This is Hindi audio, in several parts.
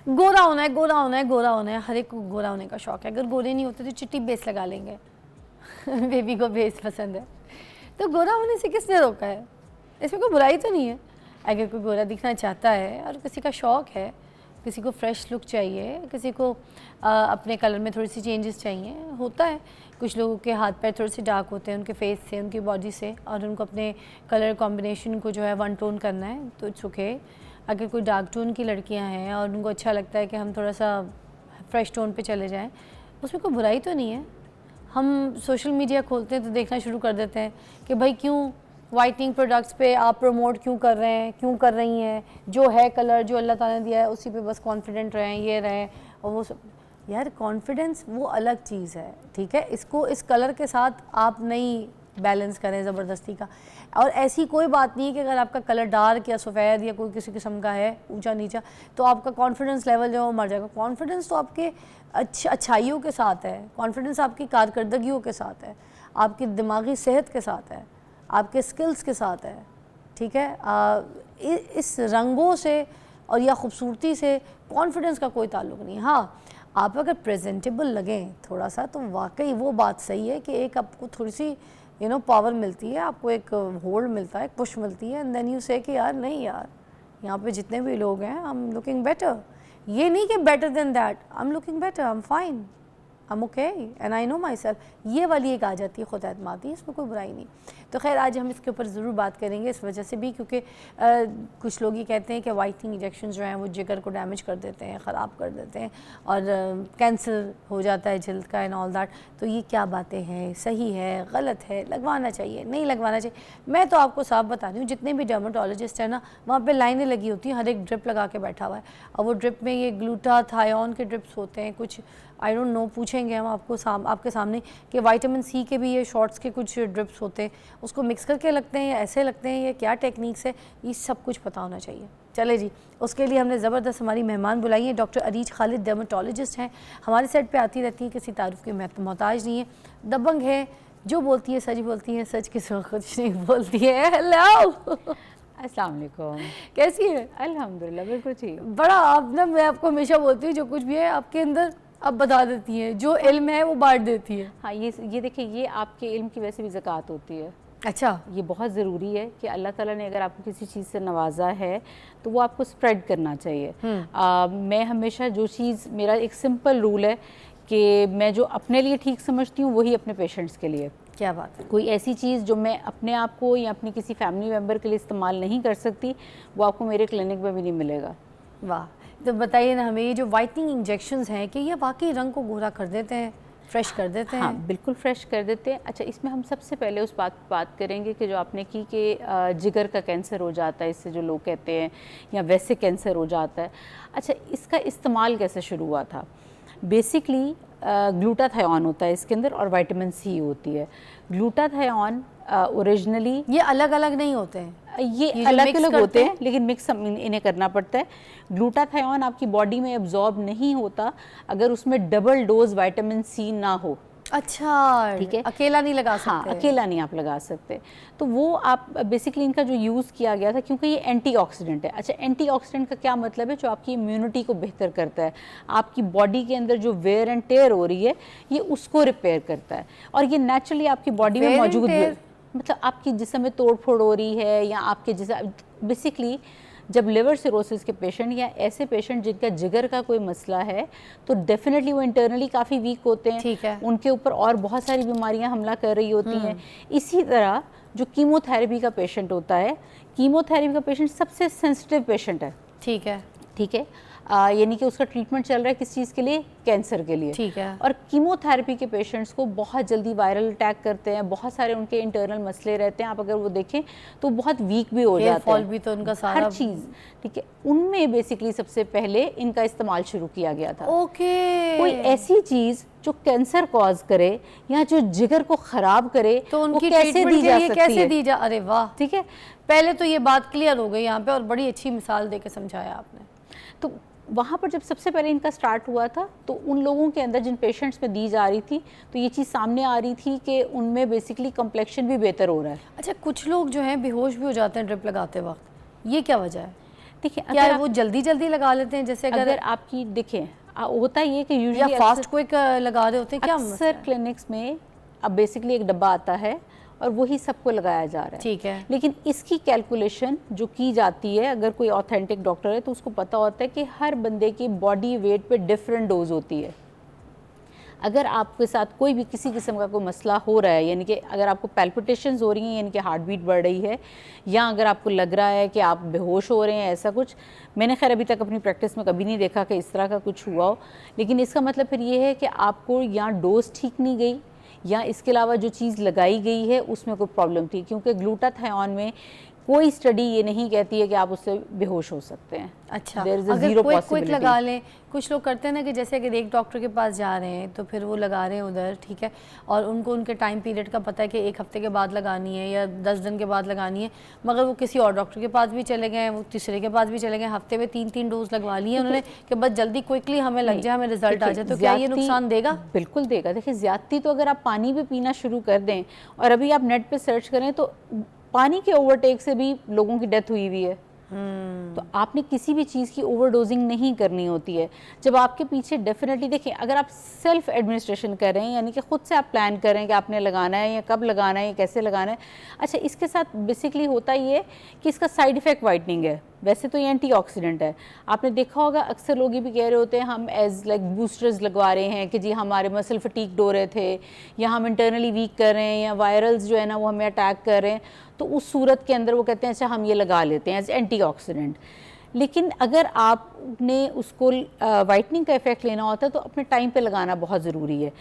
गोरा होना है, गोरा होना है, गोरा होना है, हर एक को गोरा होने का शौक है। अगर गोरे नहीं होते तो चिट्टी बेस लगा लेंगे बेबी को बेस पसंद है, तो गोरा होने से किसने रोका है? इसमें कोई बुराई तो नहीं है। अगर कोई गोरा दिखना चाहता है और किसी का शौक़ है, किसी को फ्रेश लुक चाहिए, किसी को अपने कलर में थोड़ी सी चेंजेस चाहिए, होता है। कुछ लोगों के हाथ पैर थोड़े से डार्क होते हैं उनके फेस से, उनकी बॉडी से, और उनको अपने कलर कॉम्बिनेशन को जो है वन टोन करना है, तो इट्स ओके। अगर कोई डार्क टोन की लड़कियां हैं और उनको अच्छा लगता है कि हम थोड़ा सा फ्रेश टोन पे चले जाएं, उसमें कोई बुराई तो नहीं है। हम सोशल मीडिया खोलते हैं तो देखना शुरू कर देते हैं कि भाई क्यों वाइटनिंग प्रोडक्ट्स पे आप प्रमोट क्यों कर रहे हैं, क्यों कर रही हैं, जो है कलर जो अल्लाह ताला ने दिया है उसी पे बस कॉन्फिडेंट रहें, ये रहें और वो सब। यार कॉन्फिडेंस वो अलग चीज़ है, ठीक है, इसको इस कलर के साथ आप नहीं बैलेंस करें ज़बरदस्ती का। और ऐसी कोई बात नहीं है कि अगर आपका कलर डार्क या सफ़ेद या कोई किसी किस्म का है ऊंचा नीचा तो आपका कॉन्फिडेंस लेवल जो है वो मर जाएगा। कॉन्फिडेंस तो आपके अच्छाइयों के साथ है, कॉन्फिडेंस आपकी कारकर्दगियों के साथ है, आपकी दिमागी सेहत के साथ है, आपके स्किल्स के साथ है, ठीक है। इस रंगों से और या ख़ूबसूरती से कॉन्फिडेंस का कोई ताल्लुक़ नहीं। हाँ, आप अगर प्रेजेंटेबल लगें थोड़ा सा तो वाकई वो बात सही है कि एक आपको थोड़ी सी पावर मिलती है, आपको एक होल्ड मिलता है, एक पुश मिलती है, एंड देन यू से कि यार नहीं यार, यहाँ पे जितने भी लोग हैं आई एम लुकिंग बेटर। ये नहीं कि better than that, I am looking better, I am fine, I am okay and I know my self. ये वाली एक आ जाती है खुद एतमादी, इसमें कोई बुराई नहीं। तो खैर आज हम इसके ऊपर ज़रूर बात करेंगे, इस वजह से भी क्योंकि कुछ लोग ये कहते हैं कि वाइटनिंग इंजेक्शन जो हैं वो जिगर को डैमेज कर देते हैं, ख़राब कर देते हैं और कैंसर हो जाता है जल्द का एंड ऑल दैट। तो ये क्या बातें हैं, सही है, गलत है, लगवाना चाहिए, नहीं लगवाना चाहिए? मैं तो आपको साफ बता रही हूँ, जितने भी डर्माटोलॉजिस्ट हैं ना वहाँ पर लाइनें लगी होती हैं, हर एक ड्रिप लगा के बैठा हुआ है, और वो ड्रिप में ये ग्लूटाथायोन के ड्रिप्स होते हैं, कुछ आई डोंट नो, पूछेंगे हम आपको आपके सामने कि विटामिन सी के भी ये शॉर्ट्स के कुछ ड्रिप्स होते हैं, उसको मिक्स करके लगते हैं या ऐसे लगते हैं, या क्या टेक्निक्स है, ये सब कुछ पता होना चाहिए। चले जी, उसके लिए हमने ज़बरदस्त हमारी मेहमान बुलाई है, डॉक्टर अरीज खालिद डर्माटोलॉजिस्ट हैं, हमारे सेट पे आती रहती हैं, किसी तारुफ की मोहताज नहीं है, दबंग है, जो बोलती है सच बोलती है, सच किसी को कुछ नहीं बोलती है। हेलो अस्सलाम वालेकुम, कैसी है? अल्हम्दुलिल्लाह बिल्कुल ठीक। बड़ा आप ना, मैं आपको हमेशा बोलती हूँ जो कुछ भी है आपके अंदर अब बता देती हैं, जो इल्म है वो बांट देती है। हाँ, ये देखिए, ये आपके इल्म की वैसे भी ज़कात होती है। अच्छा, ये बहुत ज़रूरी है कि अल्लाह ताला ने अगर आपको किसी चीज़ से नवाजा है तो वो आपको स्प्रेड करना चाहिए। मैं हमेशा जो चीज़, मेरा एक सिंपल रूल है कि मैं जो अपने लिए ठीक समझती हूँ वही अपने पेशेंट्स के लिए। क्या बात है। कोई ऐसी चीज़ जो मैं अपने आप को या अपनी किसी फैमिली मेम्बर के लिए इस्तेमाल नहीं कर सकती वो आपको मेरे क्लिनिक में भी नहीं मिलेगा। वाह, तो बताइए ना हमें, ये जो वाइटनिंग इंजेक्शंस हैं कि ये वाकई रंग को गोरा कर देते हैं, फ्रेश कर देते हैं? हाँ, बिल्कुल फ्रेश कर देते हैं। अच्छा, इसमें हम सबसे पहले उस बात करेंगे कि जो आपने की कि जिगर का कैंसर हो जाता है, इससे जो लोग कहते हैं, या वैसे कैंसर हो जाता है। अच्छा, इसका इस्तेमाल कैसे शुरू हुआ था? बेसिकली ग्लूटाथायोन होता है इसके अंदर और विटामिन सी होती है। ग्लूटाथायोन ओरिजिनली, ये अलग अलग नहीं होते हैं, ये अलग अलग होते हैं लेकिन मिक्स इन्हें करना पड़ता है। ग्लूटाथायोन आपकी बॉडी में एब्जॉर्ब नहीं होता अगर उसमें डबल डोज विटामिन सी ना हो। अच्छा, ठीक है, अकेला नहीं लगा सकते? हाँ, अकेला नहीं आप लगा सकते। तो वो आप बेसिकली इनका जो यूज़ किया गया था क्योंकि ये एंटीऑक्सीडेंट है। अच्छा, एंटीऑक्सीडेंट का क्या मतलब है? जो आपकी इम्यूनिटी को बेहतर करता है, आपकी बॉडी के अंदर जो वेयर एंड टेयर हो रही है ये उसको रिपेयर करता है, और ये नेचुरली आपकी बॉडी में मौजूद है। मतलब आपकी जिस्म में तोड़ फोड़ हो रही है या आपके जिस्म, बेसिकली जब लिवर सिरोसिस के पेशेंट या ऐसे पेशेंट जिनका जिगर का कोई मसला है तो डेफिनेटली वो इंटरनली काफ़ी वीक होते हैं, ठीक है, उनके ऊपर और बहुत सारी बीमारियां हमला कर रही होती हैं। इसी तरह जो कीमोथेरेपी का पेशेंट होता है, कीमोथेरेपी का पेशेंट सबसे सेंसिटिव पेशेंट है। ठीक है, ठीक है, यानी कि उसका ट्रीटमेंट चल रहा है किस चीज़ के लिए? कैंसर के लिए। ठीक है। और कीमोथेरेपी के पेशेंट्स को बहुत जल्दी वायरल अटैक करते हैं, बहुत सारे उनके इंटरनल मसले रहते हैं, आप अगर वो देखें तो बहुत वीक भी हो जाते हैं, भी तो उनका सारा हर चीज़। ठीक है, उनमें बेसिकली सबसे पहले इनका इस्तेमाल शुरू किया गया था। ओके, कोई ऐसी चीज़ जो कैंसर कॉज करे या जो जिगर को ख़राब करे तो उनकी कैसे दी जा सकती है? अरे वाह, ठीक है, पहले तो ये बात क्लियर हो गई यहाँ पे, और बड़ी अच्छी मिसाल देके समझाया आपने। तो वहाँ पर जब सबसे पहले इनका स्टार्ट हुआ था तो उन लोगों के अंदर जिन पेशेंट्स में दी जा रही थी तो ये चीज़ सामने आ रही थी कि उनमें बेसिकली कम्प्लेक्शन भी बेहतर हो रहा है। अच्छा, कुछ लोग जो हैं बेहोश भी हो जाते हैं ड्रिप लगाते वक्त, ये क्या वजह है? देखिए क्या अगर वो जल्दी जल्दी लगा लेते हैं, जैसे अगर आपकी देखिए होता ये कि या यूजुअली फास्ट क्विक लगा रहे होते हैं, क्या मसला अक्सर है? क्लिनिक्स में अब बेसिकली एक डब्बा आता है और वही सबको लगाया जा रहा है। ठीक है। लेकिन इसकी कैलकुलेशन जो की जाती है, अगर कोई ऑथेंटिक डॉक्टर है तो उसको पता होता है कि हर बंदे की बॉडी वेट पे डिफरेंट डोज होती है। अगर आपके साथ कोई भी किसी किस्म का कोई मसला हो रहा है, यानी कि अगर आपको पैल्पिटेशंस हो रही हैं, यानी कि हार्ट बीट बढ़ रही है, या अगर आपको लग रहा है कि आप बेहोश हो रहे हैं, ऐसा कुछ, मैंने खैर अभी तक अपनी प्रैक्टिस में कभी नहीं देखा कि इस तरह का कुछ हुआ हो, लेकिन इसका मतलब फिर ये है कि आपको या डोज ठीक नहीं गई या इसके अलावा जो चीज़ लगाई गई है उसमें कोई प्रॉब्लम थी, क्योंकि ग्लूटाथायोन में कोई स्टडी ये नहीं कहती है कि आप उससे बेहोश हो सकते हैं। अच्छा, There is a अगर zero क्विक possibility. लगा लें, कुछ लोग करते हैं ना कि जैसे अगर एक डॉक्टर के पास जा रहे हैं तो फिर वो लगा रहे हैं उधर, ठीक है, और उनको उनके टाइम पीरियड का पता है कि 1 हफ्ते के बाद लगानी है या 10 दिन के बाद लगानी है, मगर वो किसी और डॉक्टर के पास भी चले गए, वो तीसरे के पास भी चले गए, हफ्ते में 3-3 डोज लगवा ली है उन्होंने कि बस जल्दी क्विकली हमें लग जाए, हमें रिजल्ट आ जाए, तो क्या ये नुकसान देगा? बिल्कुल देगा। देखिए ज़्यादती तो अगर आप पानी भी पीना शुरू कर दें, और अभी आप नेट पे सर्च करें तो पानी के ओवरटेक से भी लोगों की डेथ हुई हुई है। तो आपने किसी भी चीज़ की ओवरडोजिंग नहीं करनी होती है। जब आपके पीछे डेफिनेटली देखिए, अगर आप सेल्फ एडमिनिस्ट्रेशन कर रहे हैं, यानी कि खुद से आप प्लान करें कि आपने लगाना है या कब लगाना है या कैसे लगाना है। अच्छा, इसके साथ बेसिकली होता ये कि इसका साइड इफ़ेक्ट वाइटनिंग है। वैसे तो ये एंटीऑक्सीडेंट है। आपने देखा होगा अक्सर लोग ये भी कह रहे होते हैं हम एज लाइक बूस्टर्स लगवा रहे हैं कि जी हमारे मसल फटीग हो रहे थे, या हम इंटरनली वीक कर रहे हैं, या वायरल्स जो है ना वो हमें अटैक कर रहे हैं, तो उस सूरत के अंदर वो कहते हैं अच्छा हम ये लगा लेते हैं एज एंटीऑक्सीडेंट। लेकिन अगर आपने उसको वाइटनिंग का इफेक्ट लेना होता है तो अपने टाइम पे लगाना बहुत ज़रूरी है,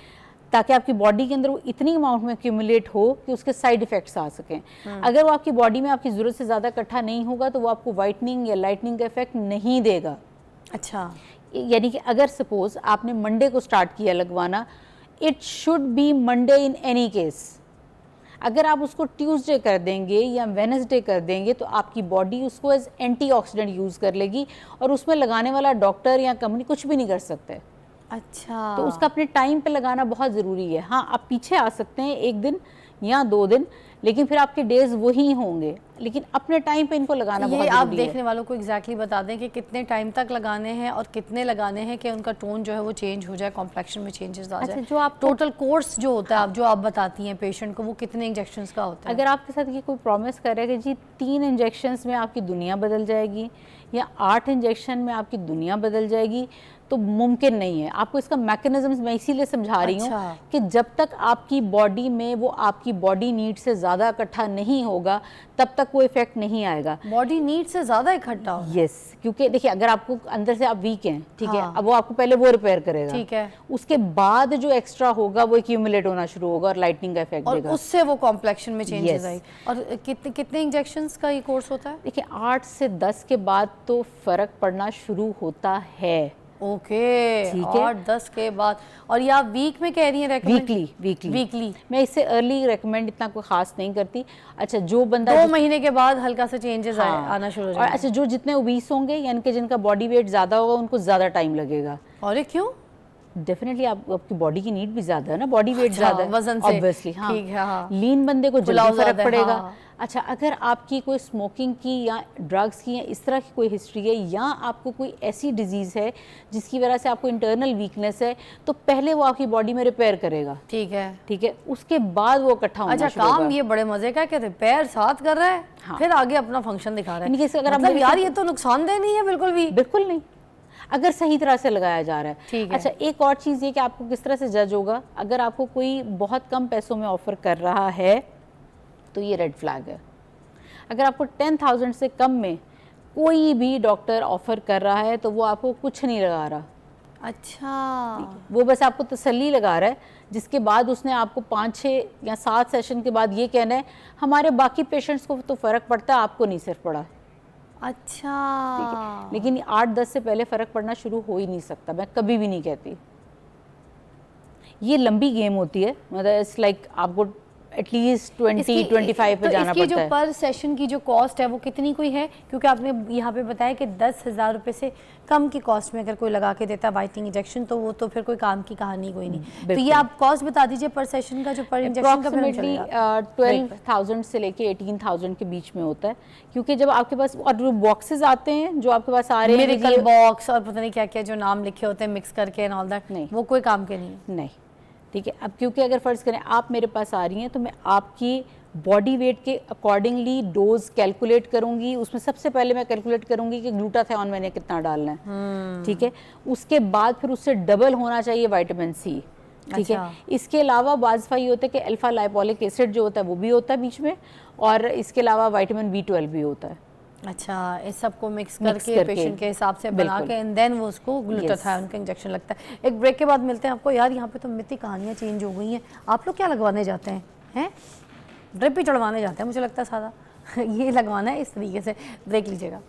ताकि आपकी बॉडी के अंदर वो इतनी अमाउंट में एक्यूमुलेट हो कि उसके साइड इफ़ेक्ट्स आ सकें। अगर वो आपकी बॉडी में आपकी ज़रूरत से ज़्यादा इकट्ठा नहीं होगा तो वो आपको वाइटनिंग या लाइटनिंग का इफेक्ट नहीं देगा। अच्छा, यानी कि अगर सपोज आपने मंडे को स्टार्ट किया लगवाना, it should be Monday in any case. अगर आप उसको ट्यूसडे कर देंगे या वेडनेसडे कर देंगे तो आपकी बॉडी उसको एज एंटीऑक्सीडेंट यूज़ कर लेगी, और उसमें लगाने वाला डॉक्टर या कंपनी कुछ भी नहीं कर सकते। अच्छा, तो उसका अपने टाइम पे लगाना बहुत ज़रूरी है। हाँ, आप पीछे आ सकते हैं 1 दिन या 2 दिन, लेकिन फिर आपके डेज वही होंगे, लेकिन अपने टाइम पे इनको लगाना बहुत ये ज़रूरी आप है। देखने वालों को एग्जैक्टली बता दें कि कितने टाइम तक लगाने हैं और कितने लगाने हैं कि उनका टोन जो है वो चेंज हो जाए, कॉम्प्लेक्शन में चेंजेस आ जाए। अच्छा, जो आप टोटल कोर्स जो होता है आप जो आप बताती हैं पेशेंट को, वो कितने इंजेक्शंस का होता है? अगर आपके साथ ये कोई प्रॉमिस कर रहा है कि जी 3 इंजेक्शंस में आपकी दुनिया बदल जाएगी या 8 इंजेक्शन में आपकी दुनिया बदल जाएगी, तो मुमकिन नहीं है। आपको इसका मैकेनिज्म मैं इसीलिए समझा रही हूँ अच्छा। कि जब तक आपकी बॉडी में वो आपकी बॉडी नीड से ज़्यादा इकट्ठा नहीं होगा तब तक वो इफेक्ट नहीं आएगा। बॉडी नीड से ज़्यादा इकट्ठा हो, यस, क्योंकि देखिए अगर आपको अंदर से आप वीक हैं, ठीक है, हाँ। अब वो आपको पहले वो रिपेयर करेगा, ठीक है, उसके बाद जो एक्स्ट्रा होगा वो एक्यूमुलेट होना शुरू होगा और लाइटनिंग का इफेक्ट और देगा। उससे वो कॉम्प्लेक्शन में चेंजेस Yes. आई। और कितने कितने इंजेक्शंस का ये कोर्स होता है? देखिए 8 से 10 के बाद तो फ़र्क पड़ना शुरू होता है। ओके, ठीक है। 8-10 के बाद। और ये आप वीक में कह रही हैं रेकमेंड? वीकली। मैं इससे अर्ली रेकमेंड इतना कोई खास नहीं करती। अच्छा, जो बंदा 2 महीने के बाद हल्का सा चेंजेस आना शुरू हो और जाएगा। अच्छा, जो जितने ओबीस होंगे यानी कि जिनका बॉडी वेट ज़्यादा होगा उनको ज़्यादा टाइम लगेगा। और ये क्यों? डेफिनेटली आपकी बॉडी की नीड भी ज़्यादा है ना, बॉडी वेट अच्छा, ज़्यादा है वजन से। ऑब्वियसली। हाँ, ठीक है, हाँ। लीन बंदे को पुलाव जल्दी फर्क ज़्यादा है, पड़ेगा। हाँ। अच्छा, अगर आपकी कोई स्मोकिंग की या ड्रग्स की या इस तरह की कोई हिस्ट्री है, या आपको कोई ऐसी डिजीज़ है जिसकी वजह से आपको इंटरनल वीकनेस है, तो पहले वो आपकी बॉडी में रिपेयर करेगा। ठीक है। ठीक है, उसके बाद वो इकट्ठा होना अच्छा, शुरू होगा। काम ये बड़े मजे का है कि रिपेयर साथ कर रहा है, हाँ। फिर आगे अपना फंक्शन दिखा रहा यानी कि है। अगर आप मतलब मेरे यार साथ- ये तो नुकसानदेह नहीं है बिल्कुल भी। बिल्कुल नहीं, अगर सही तरह से लगाया जा रहा है। ठीक है। अच्छा, एक और चीज़ ये कि आपको किस तरह से जज होगा, अगर आपको कोई बहुत कम पैसों में ऑफर कर रहा है तो ये रेड फ्लैग है। अगर आपको 10,000 से कम में कोई भी डॉक्टर ऑफर कर रहा है तो वो आपको कुछ नहीं लगा रहा। अच्छा, वो बस आपको तसल्ली लगा रहा है, जिसके बाद उसने आपको 5-6 या 7 सेशन के बाद ये कहना है हमारे बाकी पेशेंट्स को तो फ़र्क पड़ता है, आपको नहीं सिर्फ पड़ा। अच्छा, लेकिन 8-10 से पहले फ़र्क पड़ना शुरू हो ही नहीं सकता, मैं कभी भी नहीं कहती। ये लंबी गेम होती है, मतलब इट्स लाइक आपको एटलीस्ट 20-25 पे तो जाना इसकी जो पड़ता है। पर सेशन की जो कॉस्ट है वो कितनी कोई है? क्योंकि आपने यहाँ पे बताया कि 10,000 रुपये से कम की कॉस्ट में अगर कोई लगा के देता है वाइटनिंग इंजेक्शन तो वो तो फिर कोई काम की कहानी कोई नहीं। तो ये आप कॉस्ट बता दीजिए पर सेशन का, जो पर इंजेक्शन का, फिर हम चले जाते हैं। 12,000 से लेके 18,000 के बीच में होता है, क्योंकि जब आपके पास और जो बॉक्सेस आते हैं जो आपके पास आ रहे हैं, मिरेकल बॉक्स और पता नहीं क्या क्या जो नाम लिखे होते हैं मिक्स करके एंड ऑल दैट, नहीं, वो कोई काम के नहीं है। नहीं, ठीक है। अब क्योंकि अगर फ़र्ज़ करें आप मेरे पास आ रही हैं तो मैं आपकी बॉडी वेट के अकॉर्डिंगली डोज कैलकुलेट करूंगी। उसमें सबसे पहले मैं कैलकुलेट करूंगी कि ग्लूटाथियोन मैंने कितना डालना है, ठीक है। उसके बाद फिर उससे डबल होना चाहिए विटामिन सी, ठीक है। इसके अलावा बाज़ ये होता है कि अल्फा लाइपोलिक एसिड जो होता है वो भी होता है बीच में, और इसके अलावा विटामिन B12 भी होता है। अच्छा, इस सबको मिक्स करके पेशेंट के हिसाब से बना के एंड देन वो उसको ग्लूटाथियोन का इंजेक्शन लगता है। एक ब्रेक के बाद मिलते हैं आपको। यार यहाँ पे तो मित्ती कहानियाँ चेंज हो गई हैं। आप लोग क्या लगवाने जाते हैं? ड्रिप ही चढ़वाने जाते हैं मुझे लगता है सारा ये लगवाना है इस तरीके से। ब्रेक लीजिएगा।